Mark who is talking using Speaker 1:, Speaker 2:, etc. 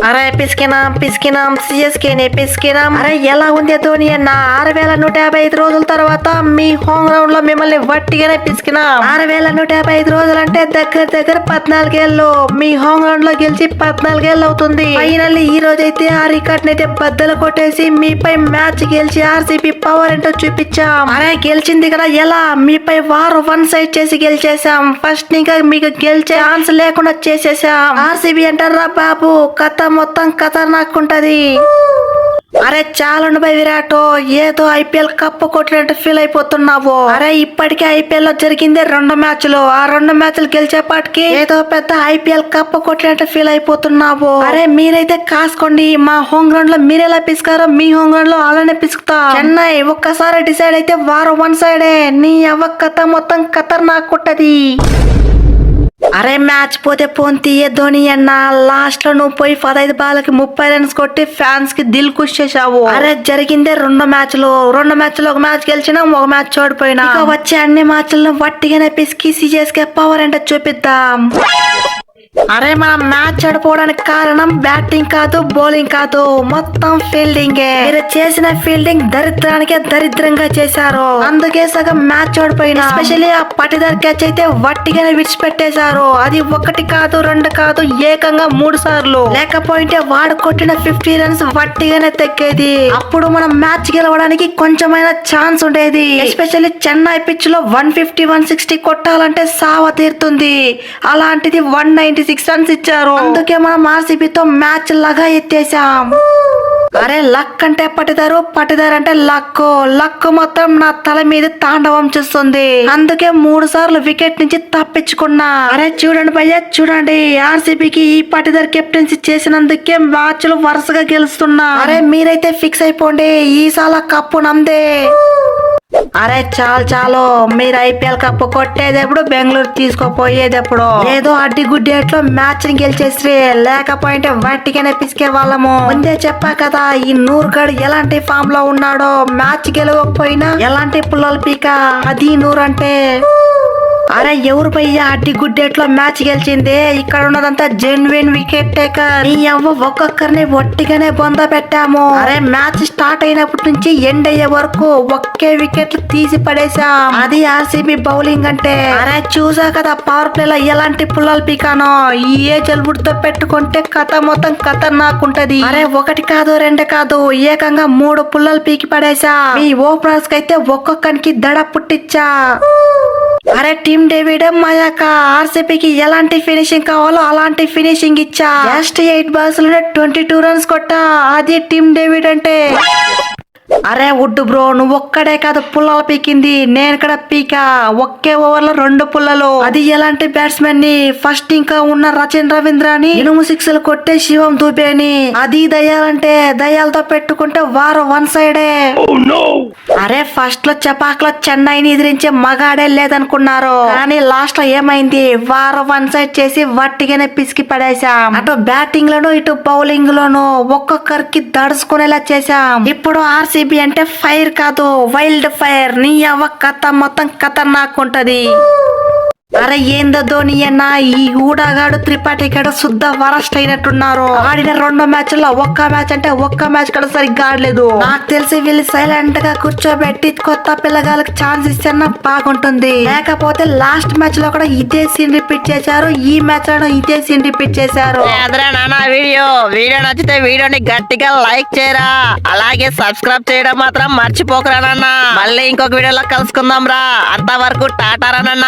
Speaker 1: అరే పిసికినాం సిఎస్కేని పిసికినాం. అరే ఎలా ఉంది ధోని అన్న 6155 రోజుల తర్వాత మీ హోమ్ గ్రౌండ్ లో మిమ్మల్ని వట్టిగానే పిసికినాం. 6155 రోజులు అంటే దగ్గర 14 ఏళ్ళు. మీ హోమ్ గ్రౌండ్ లో గెలిచి 14 ఏళ్ళు అవుతుంది. ఫైనల్లీ ఈ రోజు అయితే ఆ రికార్డ్ అయితే బద్దలు కొట్టేసి మీపై మ్యాచ్ గెలిచి ఆర్సీబీ పవర్ ఏంటో చూపించాం. అరే గెలిచింది కదా ఎలా, మీపై వారు వన్ సైడ్ చేసి గెలిచేసాం. ఫస్ట్ ఇంకా మీకు గెలిచే ఛాన్స్ లేకుండా చేసేసాం. ఆర్సీబీ అంటారా బాబు, కథ మొత్తం ఖతర్నాకుంటది. అరే చాలండి బై విరాట్, ఏదో ఐపీఎల్ కప్పు కొట్టినట్టు ఫీల్ అయిపోతున్నావు. అరే ఇప్పటికే ఐపీఎల్ లో జరిగిందే 2 మ్యాచ్లు. ఆ 2 మ్యాచ్లు గెలిచేపాటికి ఏదో పెద్ద ఐపీఎల్ కప్పు కొట్టినట్టు ఫీల్ అయిపోతున్నావు. అరే మీరైతే కాసుకోండి, మా హోమ్ గ్రౌండ్ లో మీరెలా పిసుకారో మీ హోమ్ గ్రౌండ్ లో అలానే పిసుకుతా. చెన్నై ఒక్కసారి డిసైడ్ అయితే వారు వన్ సైడే. నీ అవ్వ కథ మొత్తం ఖతర్నాకుంటది. అరే మ్యాచ్ పోతే పోన్ తీయే ధోని అన్న, లాస్ట్ లో నువ్వు పోయి 15 బాలకి 30 రన్స్ కొట్టి ఫ్యాన్స్ కి దిల్ ఖుష్ చేసావు. అరే జరిగిందే 2 మ్యాచ్లు. 2 మ్యాచ్లు ఒక మ్యాచ్ గెలిచినా ఒక మ్యాచ్ ఓడిపోయినా. ఇక వచ్చే అన్ని మ్యాచ్లను వట్టిగానే పిసికి సిఎస్కే పవర్ అంటే చూపిద్దాం. అరే మనం మ్యాచ్ ఆడిపోవడానికి కారణం బ్యాటింగ్ కాదు, బౌలింగ్ కాదు, మొత్తం ఫీల్డింగే. మీరు చేసిన ఫీల్డింగ్ దరిద్రానికే దరిద్రంగా చేశారు. అందుకే సగం మ్యాచ్ ఓడిపోయినా. ఎస్పెషల్లీ ఆ పటిదార్ క్యాచ్ అయితే వట్టిగానే విడిచిపెట్టేశారు. అది 1 కాదు 2 కాదు, ఏకంగా 3 సార్లు. లేకపోయింటే వాడు కొట్టిన 50 రన్స్ వట్టిగానే తగ్గేది. అప్పుడు మనం మ్యాచ్ గెలవడానికి కొంచెమైనా ఛాన్స్ ఉండేది. ఎస్పెషల్లీ చెన్నై పిచ్ లో 150 160 కొట్టాలంటే సావ తీరుతుంది. అలాంటిది 196 రన్స్ ఇచ్చారు. అందుకే మనం ఆర్సీబీతో మ్యాచ్ లాగా ఎత్తేసాం. అరే లక్ అంటే పటిదారు అంటే లక్ మొత్తం నా తల మీద తాండవం చేస్తుంది. అందుకే 3 సార్లు వికెట్ నుంచి తప్పించుకున్నా. అరే చూడండి భయ్యా చూడండి, ఆర్సీబీకి ఈ పటిదారు కెప్టెన్సీ చేసినందుకే మ్యాచ్లు వరుసగా గెలుస్తున్నా. అరే మీరైతే ఫిక్స్ అయిపోండి, ఈసాల కప్పు నమ్దే. అరే చాలు, మీరు ఐపీఎల్ కప్పు కొట్టేదెప్పుడు, బెంగళూరు తీసుకోపోయేదెప్పుడు. ఏదో అడ్డి గుడ్డేట్లో మ్యాచ్ ని గెలిచేసి లేకపోయింటే వాటికైనా పిసికే వాళ్ళము. ముందే చెప్పా కదా, ఈ నూరుగడు ఎలాంటి ఫామ్ లో ఉన్నాడో. మ్యాచ్ గెలవకపోయినా ఎలాంటి పుల్లలు పీక అది నూరు అంటే. అరే ఎవరు భయ్యా అడ్డి గుడ్డేట్లో మ్యాచ్ గెలిచింది? ఇక్కడ ఉన్నదంతా జెన్యున్ వికెట్ టేకర్. నీ అవ్వ ఒక్కొక్కరిని ఒట్టిగానే బొంద పెట్టాము. అరే మ్యాచ్ స్టార్ట్ అయినప్పటి నుంచి ఎండ్ అయ్యే వరకు ఒకే వికెట్లు తీసి పడేసాం. అది ఆర్సీబీ బౌలింగ్ అంటే. అరే చూసా కదా పవర్ ప్లే లో ఎలాంటి పుల్లలు పీకానో. ఈ జలుబుడు తో పెట్టుకుంటే కథ మొత్తం ఖతర్నాకుంటది. అరే 1 కాదు 2 కాదు, ఏకంగా 3 పుల్లలు పీకి పడేసా. మీ ఓపెనర్స్ కి అయితే ఒక్కొక్కరికి దడ పుట్టించా. అరే టీమ్ డేవిడ్ మయాక ఆర్సీబీకి ఎలాంటి ఫినిషింగ్ కావాలో అలాంటి ఫినిషింగ్ ఇచ్చా. జస్ట్ 8 బాల్స్ లో 22 రన్స్ కొట్టా. అది టీమ్ డేవిడ్ అంటే. అరే వుడ్ బ్రో, నువ్వు ఒక్కడే కాదు పుల్లలు పీకింది, నేను కూడా పీకా. ఒకే ఓవర్ లో 2 పుల్లలు. అది ఎలాంటి బ్యాట్స్మెన్ ని, ఫస్ట్ ఇంకా ఉన్న రచిన్ రవీంద్రని 8 సిక్స్లు కొట్టే శివం దుబేని. అది దయ్యాలంటే దయ్యాలతో పెట్టుకుంటే వారు వన్ సైడే. అరే ఫస్ట్ లో చపాక్ లో చెన్నైని ఎదిరించే మగాడే లేదనుకున్నారు, కానీ లాస్ట్ లో ఏమైంది, వారు వన్ సైడ్ చేసి వట్టిగానే పిసికి పడేసాం. అటు బ్యాటింగ్ లోను ఇటు బౌలింగ్ లోను ఒక్కొక్కరికి దడుచుకునేలా చేసాం. ఇప్పుడు ఆర్సీబీ అంటే ఫైర్ కాదు, వైల్డ్ ఫైర్. నీ అవ్వ కథ మొత్తం ఖతర్నాకుంటది. అరే ఏందో ధోని అన్న, ఈ ఊడాగాడు త్రిపాఠిగాడు శుద్ధ వరస్ట్ అయినట్టున్నారు. ఆడిన 2 మ్యాచ్ల్లో ఒక్క మ్యాచ్ అంటే ఒక్క మ్యాచ్ కూడా సరిగ్గా ఆడలేదు. నాకు తెలిసి వీళ్ళు సైలెంట్ గా కూర్చోబెట్టి కొత్త పిల్లగాళ్ళకి ఛాన్స్ ఇస్తే బాగుంటుంది. లేకపోతే లాస్ట్ మ్యాచ్ లో కూడా ఇదే సీన్ రిపీట్ చేశారు, ఈ మ్యాచ్ లో ఇదే సీన్ రిపీట్ చేశారు. వీడియో నచ్చితే వీడియోని గట్టిగా లైక్ చేయరా, అలాగే సబ్స్క్రైబ్ చేయడం మాత్రం మర్చిపోకరా నాన్న. మళ్ళీ ఇంకొక వీడియోలో కలుసుకుందాం రా. అంతవరకు టాటారా నాన్న.